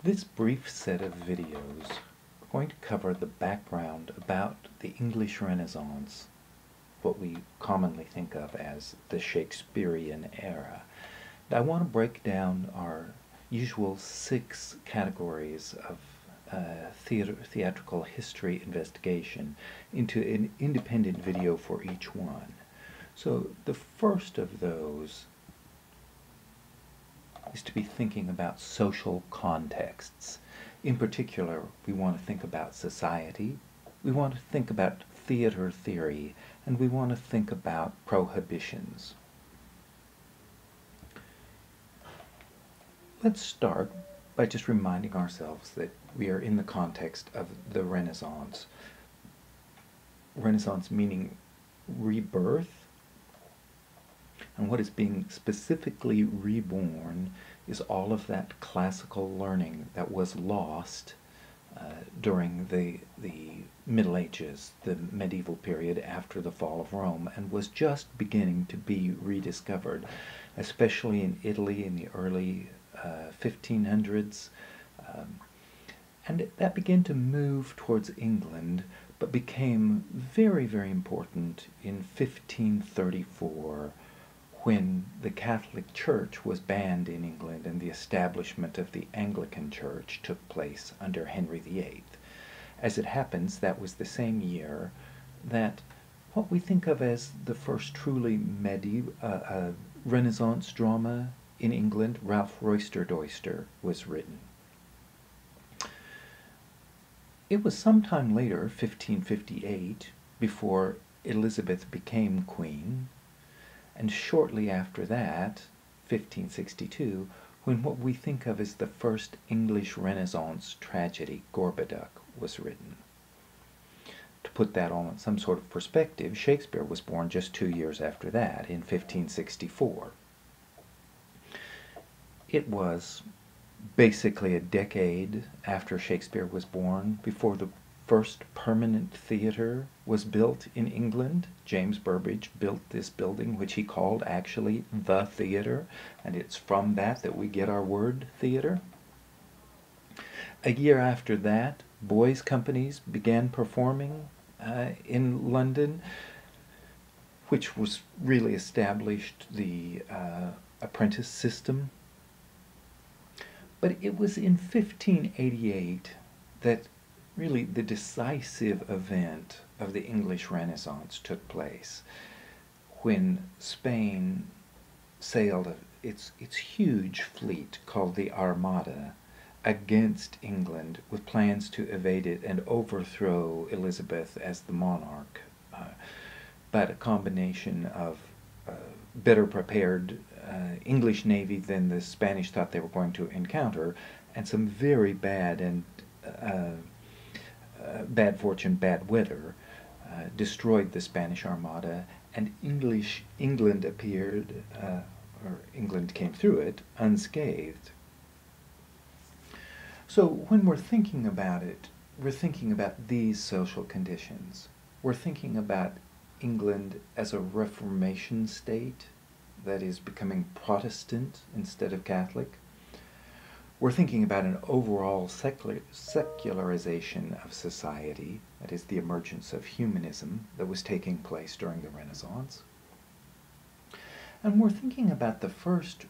This brief set of videos are going to cover the background about the English Renaissance, what we commonly think of as the Shakespearean era. And I want to break down our usual 6 categories of theatrical history investigation into an independent video for each one. So the first of those is to be thinking about social contexts. In particular, we want to think about society, we want to think about theater theory, and we want to think about prohibitions. Let's start by just reminding ourselves that we are in the context of the Renaissance. Renaissance meaning rebirth, and what is being specifically reborn is all of that classical learning that was lost during the Middle Ages, the medieval period after the fall of Rome, and was just beginning to be rediscovered, especially in Italy in the early 1500s. And that began to move towards England, but became very, very important in 1534, when the Catholic Church was banned in England and the establishment of the Anglican Church took place under Henry VIII. As it happens, that was the same year that what we think of as the first truly Renaissance drama in England, Ralph Roister Doister, was written. It was sometime later, 1558, before Elizabeth became queen, and shortly after that, 1562, when what we think of as the first English Renaissance tragedy, Gorboduc, was written. To put that on some sort of perspective, Shakespeare was born just 2 years after that, in 1564. It was basically a decade after Shakespeare was born before the first permanent theater was built in England. James Burbage built this building, which he called actually the theater, and it's from that we get our word theater. A year after that, boys' companies began performing in London, which was really established the apprentice system. But it was in 1588 that really the decisive event of the English Renaissance took place, when Spain sailed its huge fleet called the Armada against England with plans to evade it and overthrow Elizabeth as the monarch. But a combination of better prepared English navy than the Spanish thought they were going to encounter, and some very bad and bad fortune, bad weather, destroyed the Spanish Armada, and England appeared, or England came through it, unscathed. So when we're thinking about it, we're thinking about these social conditions. We're thinking about England as a Reformation state that is becoming Protestant instead of Catholic. We're thinking about an overall secularization of society, that is, the emergence of humanism that was taking place during the Renaissance. And we're thinking about the first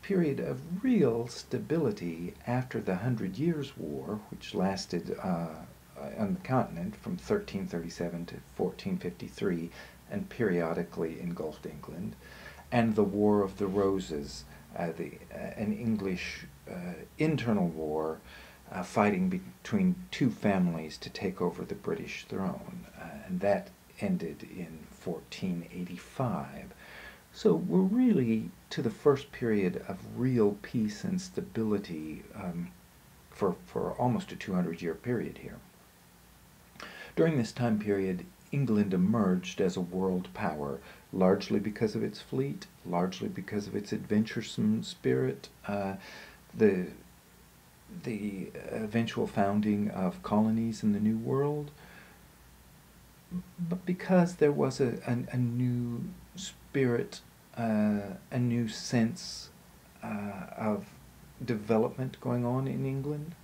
period of real stability after the 100 Years' War, which lasted on the continent from 1337 to 1453 and periodically engulfed England, and the War of the Roses, an English internal war fighting between two families to take over the British throne, and that ended in 1485. So we're really to the first period of real peace and stability for almost a 200-year period here. During this time period, England emerged as a world power, largely because of its fleet, largely because of its adventuresome spirit, the eventual founding of colonies in the New World, but because there was a new spirit, a new sense of development going on in England,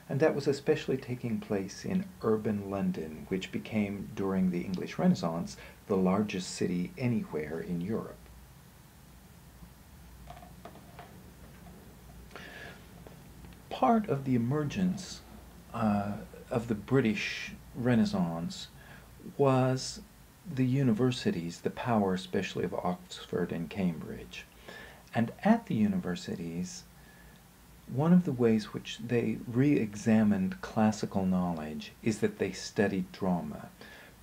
and that was especially taking place in urban London, which became, during the English Renaissance, the largest city anywhere in Europe. Part of the emergence of the British Renaissance was the universities, the power especially of Oxford and Cambridge. And at the universities, one of the ways which they re-examined classical knowledge is that they studied drama,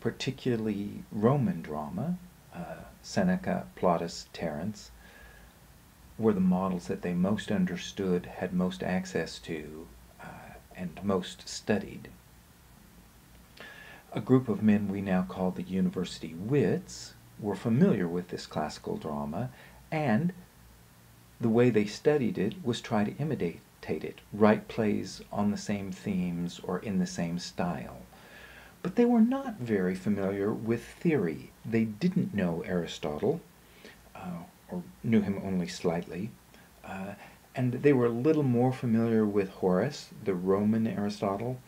particularly Roman drama. Seneca, Plautus, Terence were the models that they most understood, had most access to, and most studied. A group of men we now call the university wits were familiar with this classical drama, and the way they studied it was try to imitate it, write plays on the same themes or in the same style. But they were not very familiar with theory. They didn't know Aristotle, or knew him only slightly, and they were a little more familiar with Horace, the Roman Aristotle,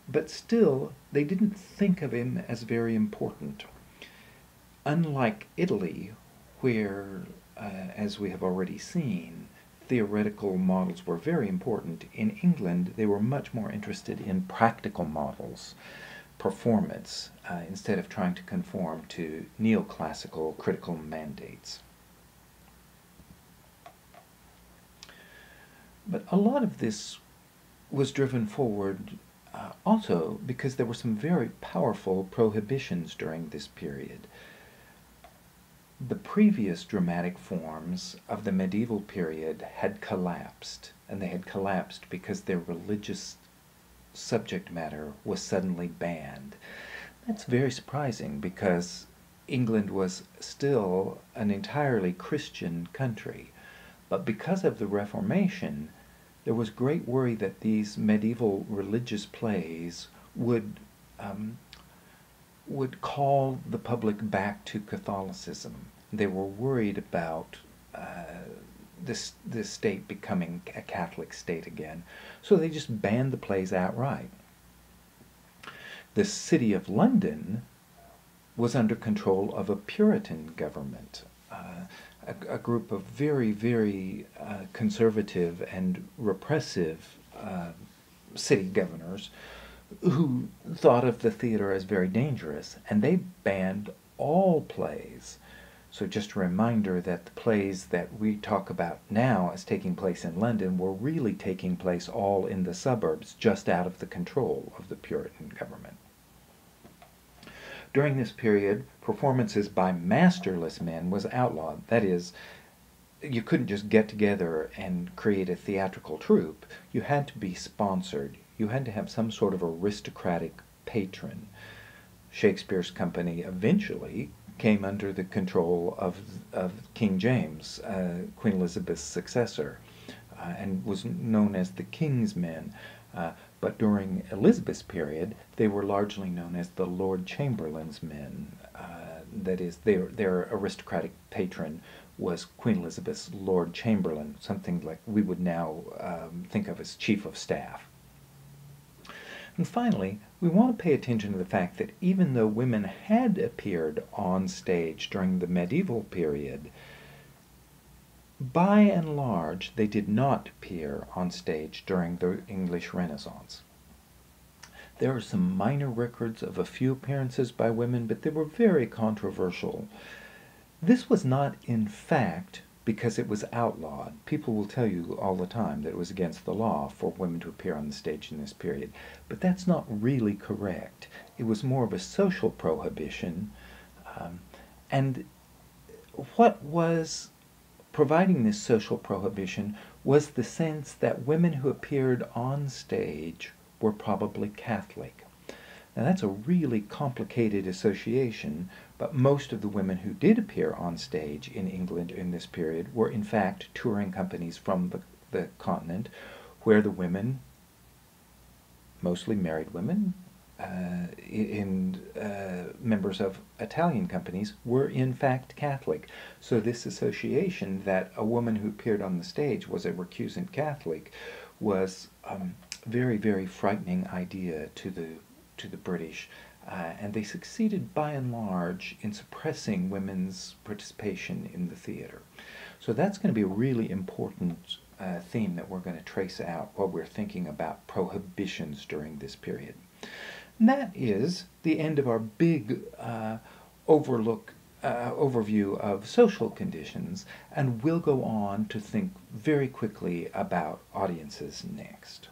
but still they didn't think of him as very important. Unlike Italy, where, as we have already seen, theoretical models were very important, in England they were much more interested in practical models, performance, instead of trying to conform to neoclassical critical mandates. But a lot of this was driven forward also because there were some very powerful prohibitions during this period. The previous dramatic forms of the medieval period had collapsed, and they had collapsed because their religious subject matter was suddenly banned. That's very surprising because England was still an entirely Christian country, but because of the Reformation, there was great worry that these medieval religious plays would call the public back to Catholicism. They were worried about this state becoming a Catholic state again, so they just banned the plays outright. The city of London was under control of a Puritan government, a group of very, very conservative and repressive city governors who thought of the theater as very dangerous, and they banned all plays. So just a reminder that the plays that we talk about now as taking place in London were really taking place all in the suburbs, just out of the control of the Puritan government. During this period, performances by masterless men was outlawed. That is, you couldn't just get together and create a theatrical troupe. You had to be sponsored. You had to have some sort of aristocratic patron. Shakespeare's company eventually came under the control of King James, Queen Elizabeth's successor, and was known as the King's Men. But during Elizabeth's period, they were largely known as the Lord Chamberlain's Men. That is, their aristocratic patron was Queen Elizabeth's Lord Chamberlain, something like we would now think of as Chief of Staff. And finally, we want to pay attention to the fact that even though women had appeared on stage during the medieval period, by and large, they did not appear on stage during the English Renaissance. There are some minor records of a few appearances by women, but they were very controversial. This was not, in fact, because it was outlawed. People will tell you all the time that it was against the law for women to appear on the stage in this period, but that's not really correct. It was more of a social prohibition, and what was providing this social prohibition was the sense that women who appeared on stage were probably Catholic. Now that's a really complicated association, but most of the women who did appear on stage in England in this period were in fact touring companies from the continent, where the women, mostly married women, members of Italian companies were in fact Catholic. So this association that a woman who appeared on the stage was a recusant Catholic was very, very frightening idea to the British. And they succeeded by and large in suppressing women's participation in the theater. So that's going to be a really important theme that we're going to trace out while we're thinking about prohibitions during this period. And that is the end of our big overview of social conditions, and we'll go on to think very quickly about audiences next.